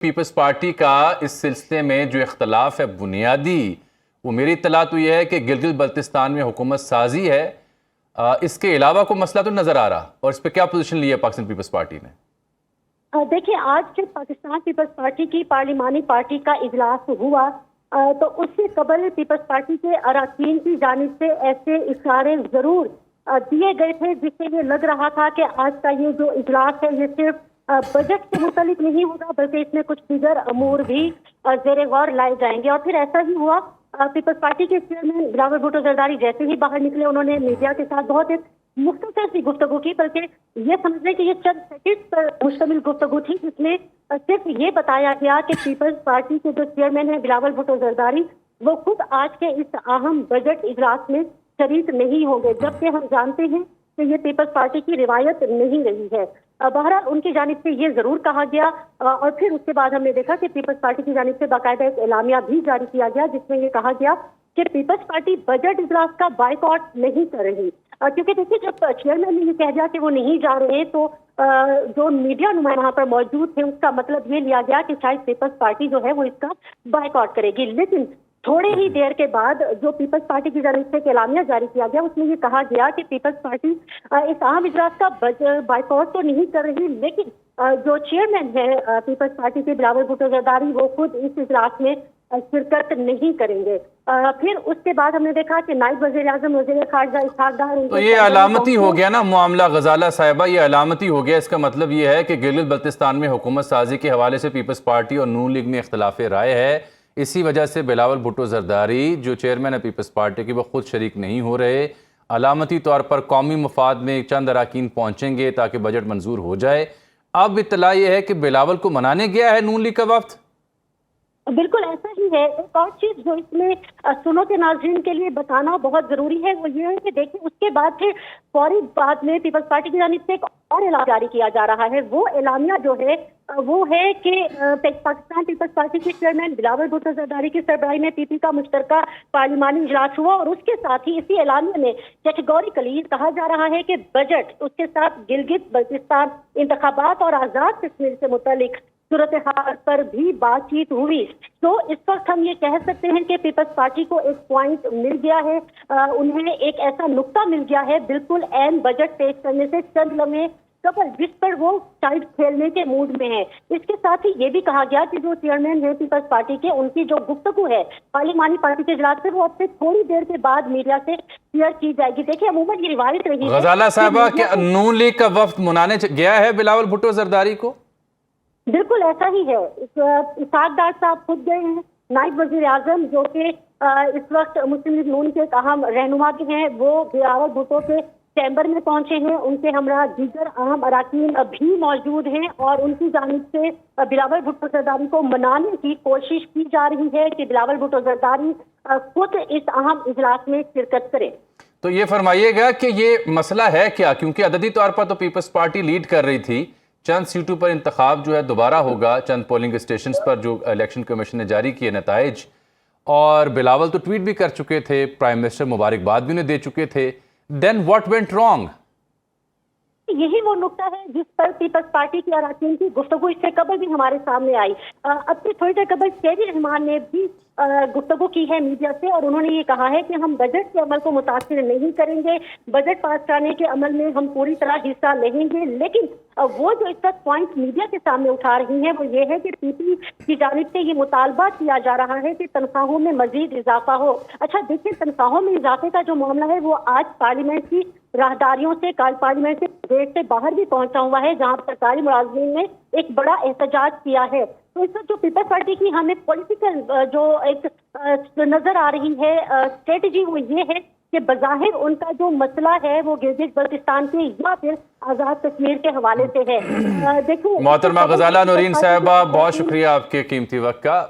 Peoples party کا اس سلسلے میں جو اختلاف ہے بنیادی، وہ میری اطلاع تو یہ ہے کہ گلگت بلتستان میں حکومت سازی ہے۔ اس کے علاوہ کوئی مسئلہ تو نظر آ رہا، اور اس پہ کیا پوزیشن لی ہے پاکستان پیپلز پارٹی نے؟ دیکھیں، آج جب پاکستان پیپلز پارٹی کی پارلیمانی پارٹی کا اجلاس ہوا تو اس سے قبل پیپلز پارٹی کے اراکین کی جانب سے ایسے اشارے ضرور دیے گئے تھے جس سے یہ لگ رہا تھا کہ آج کا یہ جو اجلاس ہے یہ صرف بجٹ سے متعلق نہیں ہوگا بلکہ اس میں کچھ دیگر امور بھی زیر غور لائے جائیں گے، اور پھر ایسا ہی ہوا۔ پیپلز پارٹی کے چیئرمین بلاول بھٹو زرداری جیسے ہی باہر نکلے، انہوں نے میڈیا کے ساتھ بہت ایک مختصر سی گفتگو کی، بلکہ یہ سمجھ لیں کہ یہ چند سیکنڈ پر مشتمل گفتگو تھی جس میں صرف یہ بتایا گیا کہ پیپلز پارٹی کے جو چیئرمین ہیں بلاول بھٹو زرداری، وہ خود آج کے اس اہم بجٹ اجلاس میں شریک نہیں ہوں گے، جبکہ ہم جانتے ہیں کہ یہ پیپلز پارٹی کی روایت نہیں رہی ہے۔ بہرحال ان کی جانب سے یہ ضرور کہا گیا، اور پھر اس کے بعد ہم نے دیکھا کہ پیپلز پارٹی کی جانب سے باقاعدہ ایک اعلامیہ بھی جاری کیا گیا جس میں یہ کہا گیا کہ پیپلز پارٹی بجٹ اجلاس کا بائیکاٹ نہیں کر رہی، کیونکہ دیکھیے جب چیئرمین نے یہ کہہ دیا کہ وہ نہیں جا رہے تو جو میڈیا نمائندے وہاں پر موجود تھے اس کا مطلب یہ لیا گیا کہ شاید پیپلز پارٹی جو ہے وہ اس کا بائیکاٹ کرے گی، لیکن تھوڑے ہی دیر کے بعد جو پیپلز پارٹی کی جانب سے ایک اعلامیہ جاری کیا گیا اس میں یہ کہا گیا کہ پیپلز پارٹی اس اہم اجلاس کا بائیکاٹ تو نہیں کر رہی، لیکن جو چیئرمین ہے پیپلز پارٹی کے بلاول بھٹو زرداری وہ خود اس اجلاس میں شرکت نہیں کریں گے۔ پھر اس کے بعد ہم نے دیکھا کہ نائب وزیر اعظم وزیر خارجہ اسحاق ڈار، تو یہ علامتی ہو گیا نا معاملہ غزالہ صاحبہ، یہ علامتی ہو گیا۔ اس کا مطلب یہ ہے کہ گلگت بلتستان میں حکومت سازی کے حوالے سے پیپلز پارٹی اور نون لیگ میں اختلاف رائے ہے، اسی وجہ سے بلاول بھٹو زرداری جو چیئرمین ہے پیپلز پارٹی کی وہ خود شریک نہیں ہو رہے۔ علامتی طور پر قومی مفاد میں چند اراکین پہنچیں گے تاکہ بجٹ منظور ہو جائے۔ اب اطلاع یہ ہے کہ بلاول کو منانے گیا ہے نون لیگ کا وفد۔ بالکل ایسا ہی ہے۔ ایک اور چیز جو اس میں سنو کے ناظرین کے لیے بتانا بہت ضروری ہے وہ یہ ہے کہ دیکھیں اس کے بعد پھر فوری بعد میں پیپلز پارٹی کی جانب سے ایک اور اعلان جاری کیا جا رہا ہے۔ وہ اعلامیہ جو ہے وہ ہے کہ پاکستان پیپلز پارٹی کے چیئرمین بلاول بھٹو زرداری کی سربراہی میں پی پی کا مشترکہ پارلیمانی اجلاس ہوا، اور اس کے ساتھ ہی اسی اعلامیہ میں کیٹیگوریکلی کہا جا رہا ہے کہ بجٹ اس کے ساتھ گلگت بلتستان انتخابات اور آزاد کشمیر سے متعلق صورتحال پر بھی بات چیت ہوئی۔ تو اس وقت ہم یہ کہہ سکتے ہیں کہ پیپلز پارٹی کو ایک پوائنٹ مل گیا ہے، انہیں ایک ایسا نقطہ مل گیا ہے بالکل عین بجٹ پیش کرنے سے چند لمحے قبل جس پر وہ سائڈ کھیلنے کے موڈ میں ہے۔ اس کے ساتھ ہی یہ بھی کہا گیا کہ جو چیئرمین ہے پیپلز پارٹی کے ان کی جو گفتگو ہے پارلیمانی پارٹی کے اجلاس سے وہ اب سے تھوڑی دیر کے بعد میڈیا سے شیئر کی جائے گی۔ دیکھیں عموماً یہ روایت رہی ہے۔ غزالہ صاحبہ کیا نون لیگ کا وفد منانے گیا ہے بلاول بھٹو زرداری کو؟ بالکل ایسا ہی ہے۔ اسحاق ڈار صاحب خود گئے ہیں، نائب وزیر اعظم جو کہ اس وقت مسلم لیگ نون کے ایک اہم رہنما بھی ہیں وہ بلاول بھٹو کے چیمبر میں پہنچے ہیں، ان کے ہمراہ دیگر اہم اراکین بھی موجود ہیں، اور ان کی جانب سے بلاول بھٹو زرداری کو منانے کی کوشش کی جا رہی ہے کہ بلاول بھٹو زرداری خود اس اہم اجلاس میں شرکت کرے۔ تو یہ فرمائیے گا کہ یہ مسئلہ ہے کیا، کیونکہ عددی طور پر تو پیپلز پارٹی لیڈ کر رہی تھی، چند سیٹوں پر انتخاب جو ہے دوبارہ ہوگا، چند پولنگ اسٹیشنز پر جو الیکشن کمیشن نے جاری کیے نتائج، اور بلاول تو ٹویٹ بھی کر چکے تھے، پرائم منسٹر مبارکباد بھی انہیں دے چکے تھے۔ دین واٹ وینٹ رانگ؟ یہی وہ نقطہ ہے جس پر پیپلز پارٹی کی اراکین کی گفتگو اس سے قبل بھی ہمارے سامنے آئی۔ اب سے تھوڑی دیر قبل شہری رحمان نے بھی گفتگو کی ہے میڈیا سے، اور انہوں نے یہ کہا ہے کہ ہم بجٹ کے عمل کو متاثر نہیں کریں گے، بجٹ پاس کرنے کے عمل میں ہم پوری طرح حصہ لیں گے، لیکن وہ جو اس وقت پوائنٹ میڈیا کے سامنے اٹھا رہی ہیں وہ یہ ہے کہ پی پی کی جانب سے یہ مطالبہ کیا جا رہا ہے کہ تنخواہوں میں مزید اضافہ ہو۔ اچھا دیکھیں، تنخواہوں میں اضافے کا جو معاملہ ہے وہ آج پارلیمنٹ کی راہداریوں سے پارلیمنٹ سے گیٹ سے باہر بھی پہنچا ہوا ہے، جہاں سرکاری ملازمین نے ایک بڑا احتجاج کیا ہے۔ تو اس وقت جو پیپلز پارٹی کی ہمیں پولیٹیکل جو ایک نظر آ رہی ہے اسٹریٹجی وہ یہ ہے کہ بظاہر ان کا جو مسئلہ ہے وہ گلگت بلتستان کے یا پھر آزاد کشمیر کے حوالے سے ہے۔ دیکھیں محترمہ غزالہ نورین صاحبہ، بہت شکریہ آپ کے قیمتی وقت کا۔